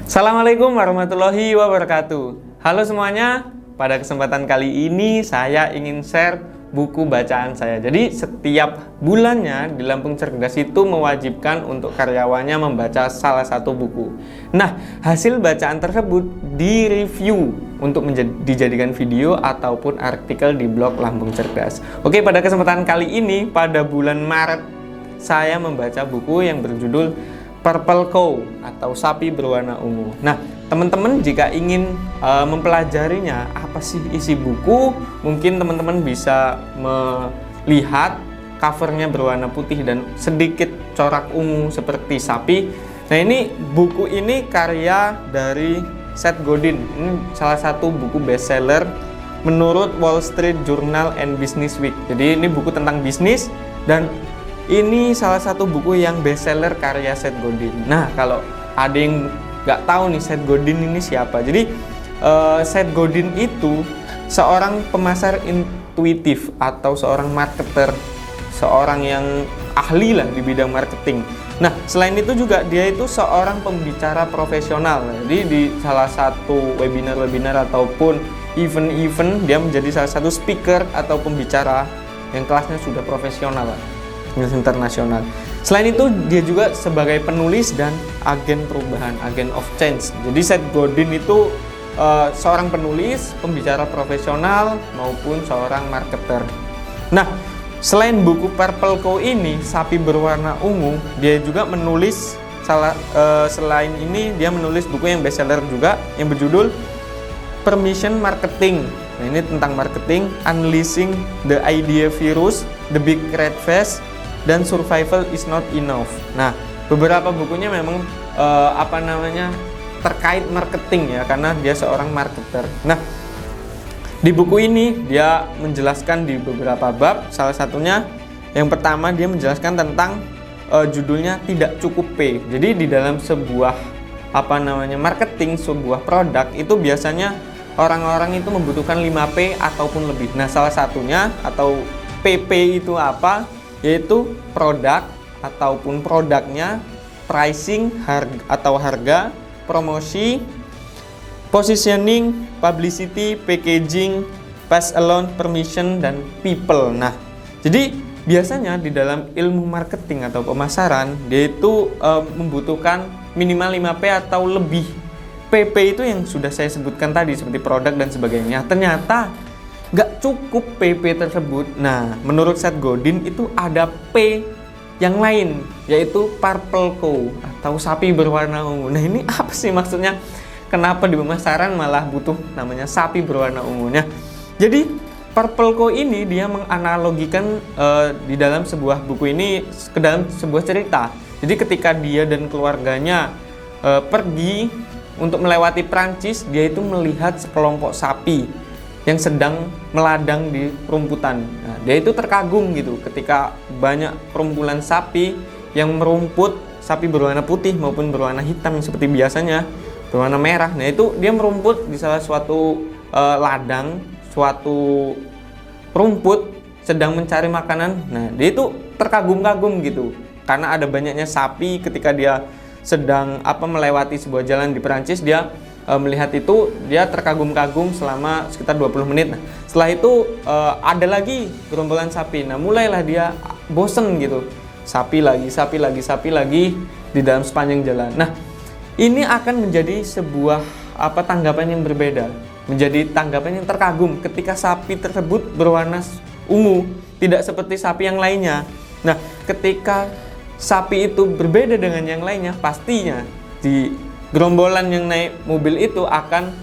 Assalamualaikum warahmatullahi wabarakatuh. Halo semuanya, pada kesempatan kali ini saya ingin share buku bacaan saya. Jadi setiap bulannya di Lampung Cerdas itu mewajibkan untuk karyawannya membaca salah satu buku. Nah, hasil bacaan tersebut direview untuk dijadikan video ataupun artikel di blog Lampung Cerdas. Oke, pada kesempatan kali ini pada bulan Maret saya membaca buku yang berjudul Purple Cow atau sapi berwarna ungu. Nah, teman-teman jika ingin mempelajarinya apa sih isi buku, mungkin teman-teman bisa melihat covernya berwarna putih dan sedikit corak ungu seperti sapi. Nah, ini buku ini karya dari Seth Godin. Ini salah satu buku bestseller menurut Wall Street Journal and Business Week. Jadi ini buku tentang bisnis dan ini salah satu buku yang bestseller karya Seth Godin. Nah, kalau ada yang nggak tahu nih Seth Godin ini siapa. Jadi Seth Godin itu seorang pemasar intuitif atau seorang marketer, seorang yang ahli lah di bidang marketing. Nah, selain itu juga dia itu seorang pembicara profesional. Jadi di salah satu webinar-webinar ataupun event-event dia menjadi salah satu speaker atau pembicara yang kelasnya sudah profesional lah, internasional. Selain itu dia juga sebagai penulis dan agen perubahan, agen of change. Jadi Seth Godin itu seorang penulis, pembicara profesional maupun seorang marketer. Nah, selain buku Purple Cow ini, sapi berwarna ungu, dia juga menulis selain ini dia menulis buku yang bestseller juga yang berjudul Permission Marketing. Nah, ini tentang marketing, Unleashing the Idea Virus, The Big Red Phase, dan Survival is Not Enough. Nah, beberapa bukunya memang terkait marketing ya, karena dia seorang marketer. Nah, di buku ini dia menjelaskan di beberapa bab. Salah satunya yang pertama dia menjelaskan tentang judulnya Tidak Cukup P. Jadi di dalam sebuah marketing sebuah produk itu biasanya orang-orang itu membutuhkan 5P ataupun lebih. Nah, salah satunya atau PP itu apa? Yaitu produk ataupun produknya, pricing harga, promosi, positioning, publicity, packaging, pass along, permission, dan people. Nah, jadi biasanya di dalam ilmu marketing atau pemasaran dia itu membutuhkan minimal 5P atau lebih. PP itu yang sudah saya sebutkan tadi seperti produk dan sebagainya. Ternyata nggak cukup PP tersebut. Nah, menurut Seth Godin itu ada P yang lain, yaitu Purple Cow atau sapi berwarna ungu. Nah, ini apa sih maksudnya? Kenapa di pemasaran malah butuh namanya sapi berwarna ungunya? Jadi Purple Cow ini dia menganalogikan di dalam sebuah buku ini ke dalam sebuah cerita. Jadi ketika dia dan keluarganya pergi untuk melewati Prancis, dia itu melihat sekelompok sapi yang sedang meladang di rumputan. Nah, dia itu terkagum gitu ketika banyak perumpulan sapi yang merumput, sapi berwarna putih maupun berwarna hitam seperti biasanya, berwarna merah. Nah, itu dia merumput di salah suatu ladang, suatu rumput sedang mencari makanan. Nah, dia itu terkagum-kagum gitu karena ada banyaknya sapi. Ketika dia sedang melewati sebuah jalan di Perancis, dia melihat itu, dia terkagum-kagum selama sekitar 20 menit. Nah, setelah itu ada lagi gerombolan sapi. Nah, mulailah dia bosen gitu. Sapi lagi di dalam sepanjang jalan. Nah, ini akan menjadi sebuah tanggapan yang berbeda. Menjadi tanggapan yang terkagum ketika sapi tersebut berwarna ungu, tidak seperti sapi yang lainnya. Nah, ketika sapi itu berbeda dengan yang lainnya, pastinya di gerombolan yang naik mobil itu akan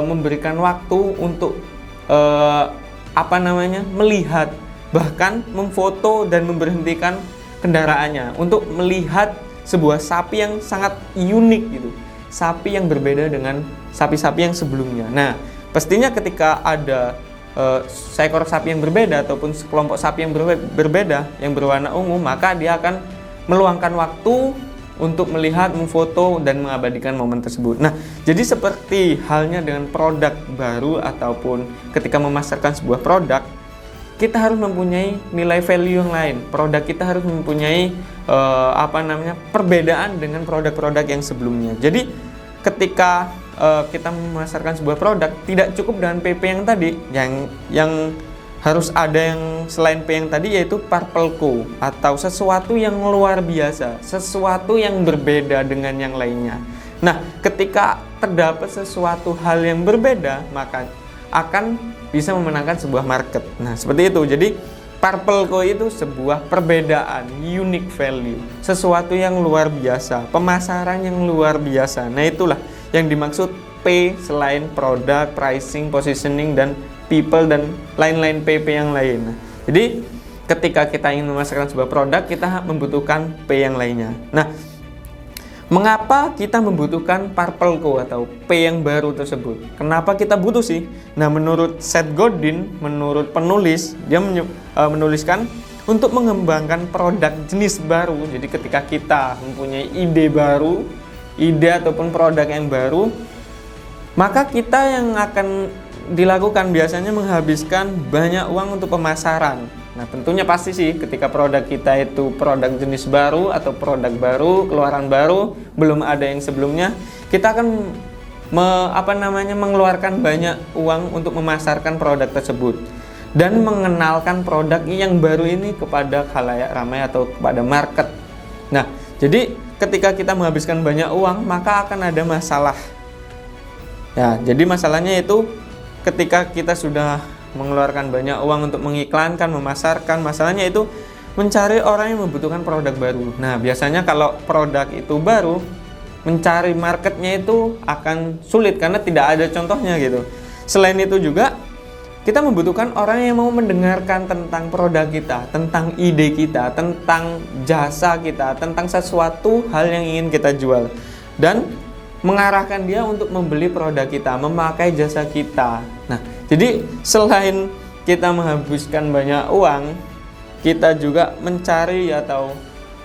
memberikan waktu untuk melihat, bahkan memfoto dan memberhentikan kendaraannya untuk melihat sebuah sapi yang sangat unik gitu, sapi yang berbeda dengan sapi-sapi yang sebelumnya. Nah, pastinya ketika ada seekor sapi yang berbeda ataupun sekelompok sapi yang berbeda yang berwarna ungu, maka dia akan meluangkan waktu untuk melihat, memfoto, dan mengabadikan momen tersebut. Nah, jadi seperti halnya dengan produk baru ataupun ketika memasarkan sebuah produk, kita harus mempunyai nilai value yang lain. Produk kita harus mempunyai perbedaan dengan produk-produk yang sebelumnya. Jadi ketika kita memasarkan sebuah produk, tidak cukup dengan PP yang tadi, yang harus ada yang selain P yang tadi, yaitu purple co, atau sesuatu yang luar biasa, sesuatu yang berbeda dengan yang lainnya. Nah, ketika terdapat sesuatu hal yang berbeda, maka akan bisa memenangkan sebuah market. Nah, seperti itu. Jadi purple co itu sebuah perbedaan, unique value, sesuatu yang luar biasa, pemasaran yang luar biasa. Nah, itulah yang dimaksud P selain produk, pricing, positioning, dan people, dan lain-lain PP yang lain. Nah, jadi ketika kita ingin memasarkan sebuah produk, kita membutuhkan P yang lainnya. Nah, mengapa kita membutuhkan purple co atau P yang baru tersebut? Kenapa kita butuh sih? Nah, menurut Seth Godin, menurut penulis, dia menuliskan untuk mengembangkan produk jenis baru. Jadi ketika kita mempunyai ide baru, ide ataupun produk yang baru, maka kita yang akan dilakukan biasanya menghabiskan banyak uang untuk pemasaran. Nah, tentunya pasti sih ketika produk kita itu produk jenis baru atau produk baru, keluaran baru, belum ada yang sebelumnya, kita akan mengeluarkan banyak uang untuk memasarkan produk tersebut dan mengenalkan produk yang baru ini kepada khalayak ramai atau kepada market. Nah, jadi ketika kita menghabiskan banyak uang, maka akan ada masalah. Ya, jadi masalahnya itu ketika kita sudah mengeluarkan banyak uang untuk mengiklankan, memasarkan, masalahnya itu mencari orang yang membutuhkan produk baru. Nah, biasanya kalau produk itu baru, mencari marketnya itu akan sulit karena tidak ada contohnya gitu. Selain itu juga, kita membutuhkan orang yang mau mendengarkan tentang produk kita, tentang ide kita, tentang jasa kita, tentang sesuatu hal yang ingin kita jual, dan mengarahkan dia untuk membeli produk kita, memakai jasa kita. Nah, jadi selain kita menghabiskan banyak uang, kita juga mencari atau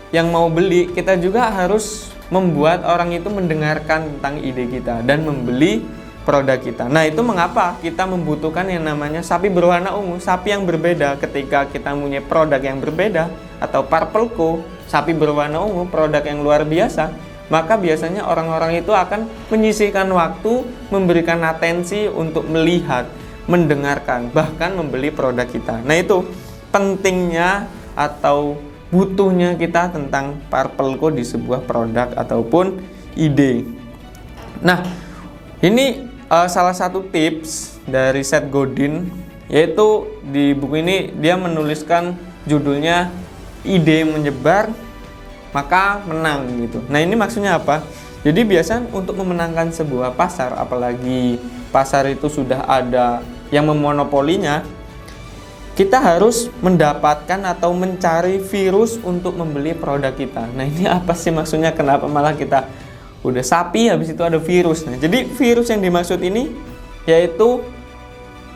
yang mau beli, kita juga harus membuat orang itu mendengarkan tentang ide kita dan membeli produk kita. Nah, itu mengapa kita membutuhkan yang namanya sapi berwarna ungu, sapi yang berbeda. Ketika kita punya produk yang berbeda atau purple co, sapi berwarna ungu, produk yang luar biasa, maka biasanya orang-orang itu akan menyisihkan waktu, memberikan atensi untuk melihat, mendengarkan, bahkan membeli produk kita. Nah, itu pentingnya atau butuhnya kita tentang purple co di sebuah produk ataupun ide. Nah, ini salah satu tips dari Seth Godin, yaitu di buku ini dia menuliskan judulnya ide menyebar maka menang gitu. Nah, ini maksudnya apa? Jadi biasa untuk memenangkan sebuah pasar, apalagi pasar itu sudah ada yang memonopolinya, kita harus mendapatkan atau mencari virus untuk membeli produk kita. Nah, ini apa sih maksudnya? Kenapa malah kita udah sapi habis itu ada virus? Nah, jadi virus yang dimaksud ini yaitu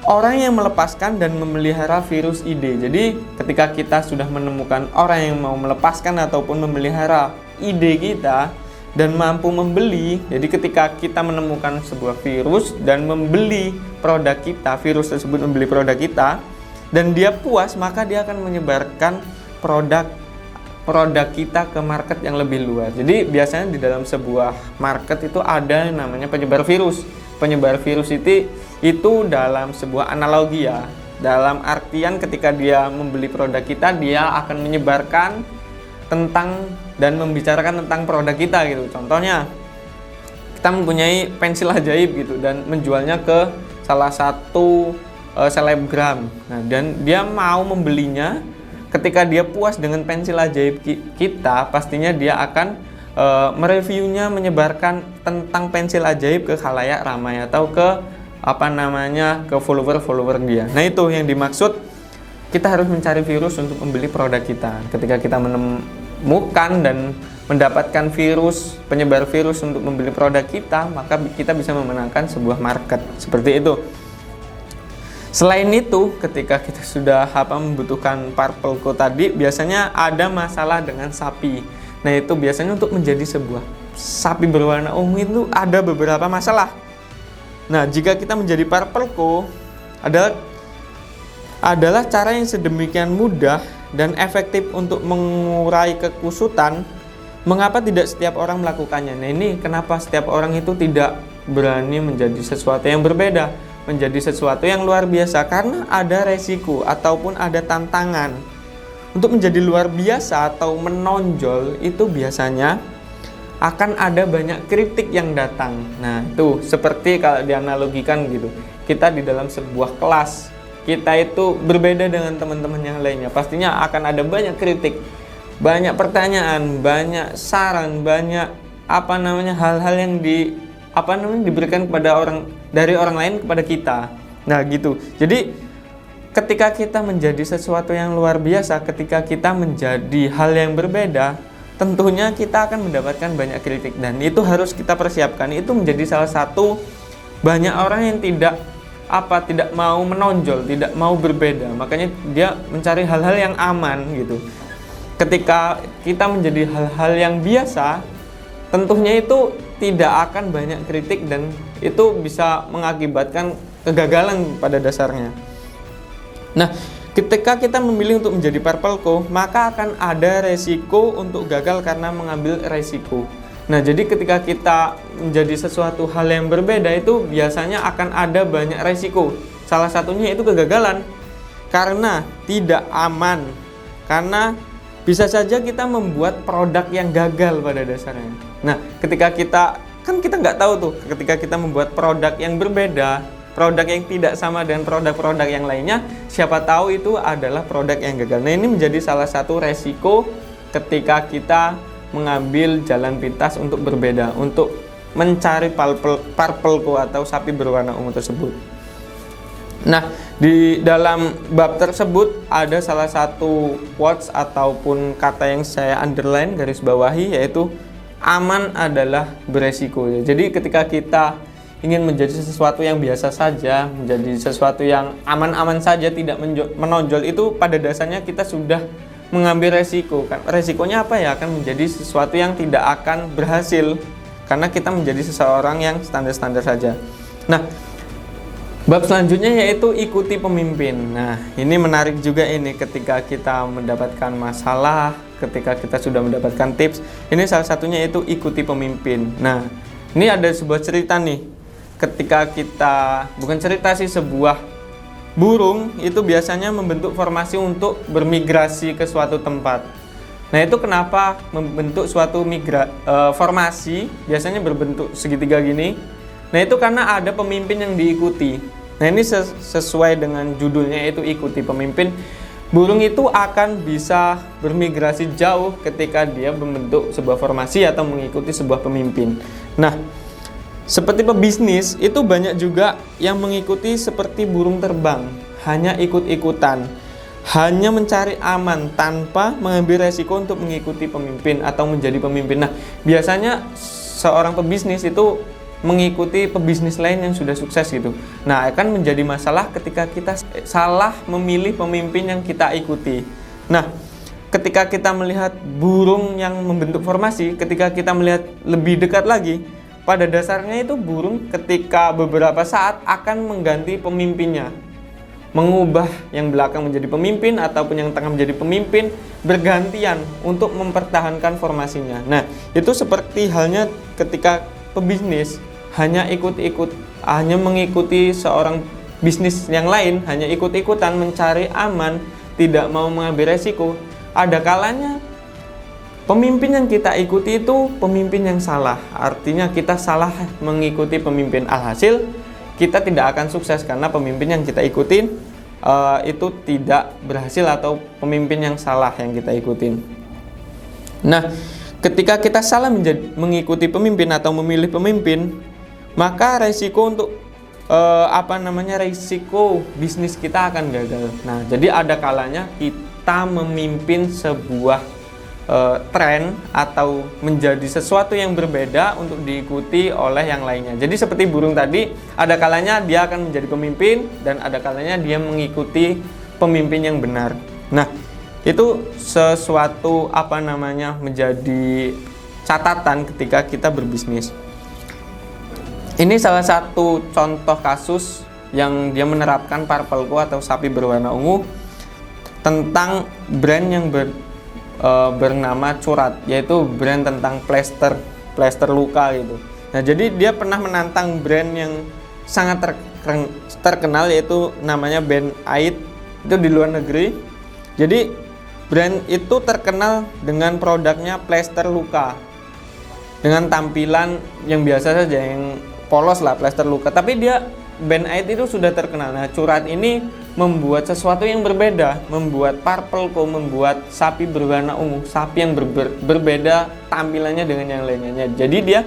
orang yang melepaskan dan memelihara virus ide. Jadi ketika kita sudah menemukan orang yang mau melepaskan ataupun memelihara ide kita dan mampu membeli, jadi ketika kita menemukan sebuah virus dan membeli produk kita, virus tersebut membeli produk kita dan dia puas, maka dia akan menyebarkan produk kita ke market yang lebih luas. Jadi biasanya di dalam sebuah market itu ada yang namanya penyebar virus. Penyebar virus itu dalam sebuah analogi ya, dalam artian ketika dia membeli produk kita, dia akan menyebarkan tentang dan membicarakan tentang produk kita gitu. Contohnya, kita mempunyai pensil ajaib gitu dan menjualnya ke salah satu selebgram. Nah, dan dia mau membelinya. Ketika dia puas dengan pensil ajaib kita, pastinya dia akan mereviewnya, menyebarkan tentang pensil ajaib ke khalayak ramai atau ke ke follower dia. Nah, itu yang dimaksud, kita harus mencari virus untuk membeli produk kita. Ketika kita menemukan dan mendapatkan virus, penyebar virus untuk membeli produk kita, maka kita bisa memenangkan sebuah market. Seperti itu. Selain itu, ketika kita sudah membutuhkan purple co tadi, biasanya ada masalah dengan sapi. Nah, itu biasanya untuk menjadi sebuah sapi berwarna ungu itu ada beberapa masalah. Nah, jika kita menjadi purple co adalah cara yang sedemikian mudah dan efektif untuk mengurai kekusutan mengapa tidak setiap orang melakukannya? Nah, ini kenapa setiap orang itu tidak berani menjadi sesuatu yang berbeda, menjadi sesuatu yang luar biasa, karena ada resiko ataupun ada tantangan. Untuk menjadi luar biasa atau menonjol itu biasanya akan ada banyak kritik yang datang. Nah, itu seperti kalau dianalogikan gitu, kita di dalam sebuah kelas, kita itu berbeda dengan teman-teman yang lainnya, pastinya akan ada banyak kritik, banyak pertanyaan, banyak saran, banyak hal-hal yang diberikan kepada dari orang lain kepada kita. Nah, gitu. Jadi ketika kita menjadi sesuatu yang luar biasa, ketika kita menjadi hal yang berbeda, tentunya kita akan mendapatkan banyak kritik, dan itu harus kita persiapkan. Itu menjadi salah satu banyak orang yang tidak mau menonjol, tidak mau berbeda. Makanya dia mencari hal-hal yang aman gitu. Ketika kita menjadi hal-hal yang biasa, tentunya itu tidak akan banyak kritik, dan itu bisa mengakibatkan kegagalan pada dasarnya. Nah, ketika kita memilih untuk menjadi Purple Co, maka akan ada resiko untuk gagal karena mengambil resiko. Nah, jadi ketika kita menjadi sesuatu hal yang berbeda, itu biasanya akan ada banyak resiko. Salah satunya itu kegagalan, karena tidak aman, karena bisa saja kita membuat produk yang gagal pada dasarnya. Nah, ketika kita nggak tahu tuh, ketika kita membuat produk yang berbeda, produk yang tidak sama dengan produk-produk yang lainnya, siapa tahu itu adalah produk yang gagal. Nah, ini menjadi salah satu resiko ketika kita mengambil jalan pintas untuk berbeda, untuk mencari Purple Co atau sapi berwarna ungu tersebut. Nah, di dalam bab tersebut ada salah satu quotes ataupun kata yang saya underline, garis bawahi, yaitu aman adalah beresiko. Jadi ketika kita ingin menjadi sesuatu yang biasa saja, menjadi sesuatu yang aman-aman saja, tidak menonjol, itu pada dasarnya kita sudah mengambil resiko. Resikonya apa ya? Akan menjadi sesuatu yang tidak akan berhasil, karena kita menjadi seseorang yang standar-standar saja. Nah, bab selanjutnya yaitu ikuti pemimpin. Nah, ini menarik juga ini, ketika kita mendapatkan masalah, ketika kita sudah mendapatkan tips, ini salah satunya yaitu ikuti pemimpin. Nah, ini ada sebuah cerita nih. Ketika kita, bukan cerita sih, sebuah burung itu biasanya membentuk formasi untuk bermigrasi ke suatu tempat. Nah, itu kenapa membentuk suatu formasi, biasanya berbentuk segitiga gini. Nah, itu karena ada pemimpin yang diikuti. Nah, ini sesuai dengan judulnya, yaitu ikuti pemimpin. Burung itu akan bisa bermigrasi jauh ketika dia membentuk sebuah formasi atau mengikuti sebuah pemimpin. Nah, seperti pebisnis, itu banyak juga yang mengikuti seperti burung terbang, hanya ikut-ikutan, hanya mencari aman tanpa mengambil resiko untuk mengikuti pemimpin atau menjadi pemimpin. Nah, biasanya seorang pebisnis itu mengikuti pebisnis lain yang sudah sukses gitu. Nah, akan menjadi masalah ketika kita salah memilih pemimpin yang kita ikuti. Nah, ketika kita melihat burung yang membentuk formasi, ketika kita melihat lebih dekat lagi, pada dasarnya itu burung ketika beberapa saat akan mengganti pemimpinnya, mengubah yang belakang menjadi pemimpin ataupun yang tengah menjadi pemimpin, bergantian untuk mempertahankan formasinya. Nah, itu seperti halnya ketika pebisnis hanya hanya mengikuti seorang bisnis yang lain, hanya ikut-ikutan mencari aman, tidak mau mengambil resiko. Ada kalanya pemimpin yang kita ikuti itu pemimpin yang salah, artinya kita salah mengikuti pemimpin. Alhasil kita tidak akan sukses karena pemimpin yang kita ikutin itu tidak berhasil, atau pemimpin yang salah yang kita ikutin. Nah, ketika kita salah mengikuti pemimpin atau memilih pemimpin, maka resiko untuk resiko bisnis kita akan gagal. Nah, jadi ada kalanya kita memimpin sebuah tren atau menjadi sesuatu yang berbeda untuk diikuti oleh yang lainnya. Jadi seperti burung tadi, ada kalanya dia akan menjadi pemimpin dan ada kalanya dia mengikuti pemimpin yang benar. Nah, itu sesuatu menjadi catatan ketika kita berbisnis. Ini salah satu contoh kasus yang dia menerapkan Purple Co atau sapi berwarna ungu tentang brand yang bernama Curat, yaitu brand tentang plester luka gitu. Nah, jadi dia pernah menantang brand yang sangat terkenal, yaitu namanya band Aid, itu di luar negeri. Jadi brand itu terkenal dengan produknya plester luka, dengan tampilan yang biasa saja, yang polos lah, plester luka. Tapi dia, band Aid itu sudah terkenal. Nah, Curat ini membuat sesuatu yang berbeda, membuat Purple Co, membuat sapi berwarna ungu, sapi yang berbeda tampilannya dengan yang lainnya. Jadi dia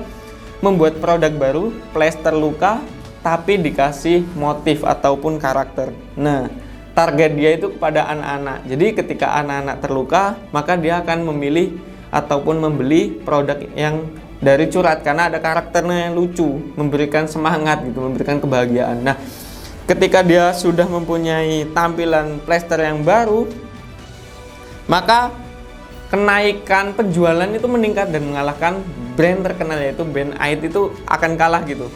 membuat produk baru, plester luka, tapi dikasih motif ataupun karakter. Nah, target dia itu kepada anak-anak. Jadi ketika anak-anak terluka, maka dia akan memilih ataupun membeli produk yang dari Curat karena ada karakternya yang lucu, memberikan semangat gitu, memberikan kebahagiaan. Nah, ketika dia sudah mempunyai tampilan plester yang baru, maka kenaikan penjualan itu meningkat dan mengalahkan brand terkenal, yaitu band Aid itu akan kalah gitu.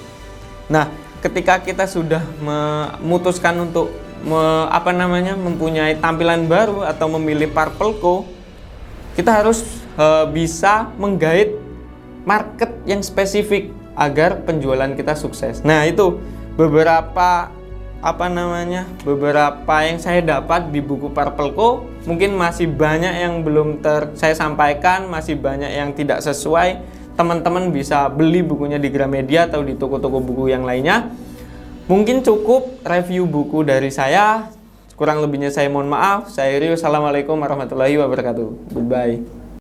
Nah, ketika kita sudah memutuskan untuk mempunyai tampilan baru atau memilih Purple Co, kita harus bisa menggait market yang spesifik agar penjualan kita sukses. Nah, itu beberapa yang saya dapat di buku Purple Co. Mungkin masih banyak yang belum saya sampaikan, masih banyak yang tidak sesuai. Teman-teman bisa beli bukunya di Gramedia atau di toko-toko buku yang lainnya. Mungkin cukup review buku dari saya. Kurang lebihnya saya mohon maaf. Saya Rio. Assalamualaikum warahmatullahi wabarakatuh. Goodbye.